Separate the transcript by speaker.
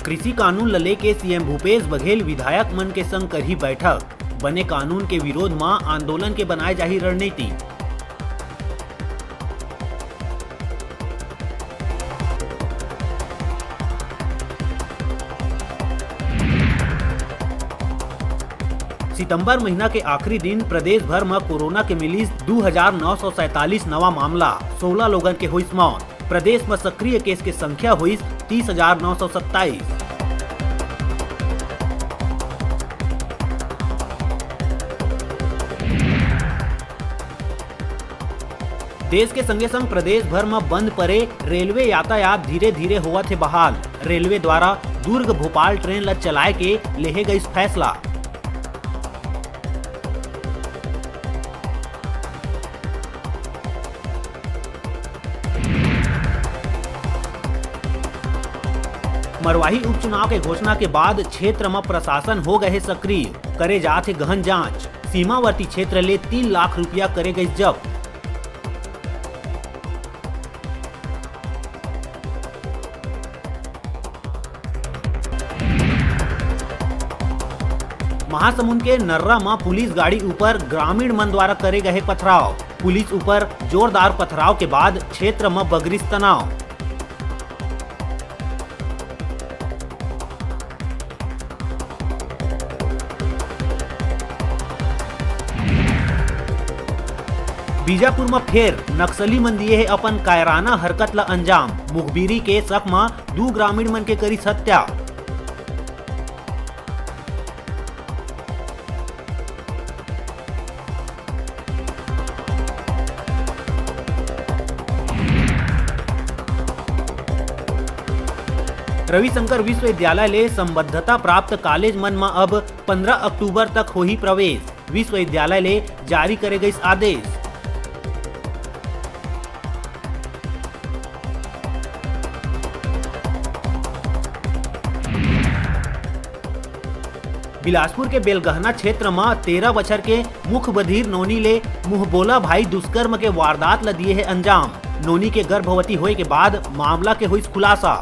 Speaker 1: कृषि कानून ल लेके सीएम भूपेश बघेल विधायक मन के संग करही बैठक। बने कानून के विरोध में आंदोलन के बनाए जाही रणनीति। सितंबर महीना के आखिरी दिन प्रदेश भर में कोरोना के मिली 2947 नवा मामला, 16 लोगन के हुई मौत। प्रदेश में सक्रिय केस की संख्या हुई 30,927। देश के संगे संग प्रदेश भर में बंद पड़े रेलवे यातायात धीरे धीरे हुआ थे बहाल। रेलवे द्वारा दुर्ग भोपाल ट्रेन ल चलाए के लेहे गई फैसला। मरवाही उपचुनाव के घोषणा के बाद क्षेत्र में प्रशासन हो गए सक्रिय, करे जाते गहन जांच। सीमावर्ती क्षेत्र ले 3 लाख रुपया करे गई जब्त। महासमुंद के नर्रा में पुलिस गाड़ी ऊपर ग्रामीण मन द्वारा करे गए पथराव। पुलिस ऊपर जोरदार पथराव के बाद क्षेत्र में बगरिस तनाव। बीजापुर में फिर नक्सली मन दिए है अपन कायराना हरकत ला अंजाम। मुखबिरी के शक में 2 ग्रामीण मन के करी हत्या। रविशंकर विश्वविद्यालय ले संबद्धता प्राप्त कॉलेज मन में अब 15 अक्टूबर तक हो ही प्रवेश। विश्वविद्यालय ले जारी करे गई आदेश। बिलासपुर के बेलगहना क्षेत्र में 13 बछर के मुख्य बधिर नोनी ले मुंहबोला भाई दुष्कर्म के वारदात ल दिए है अंजाम। नोनी के गर्भवती होए के बाद मामला के हुई खुलासा।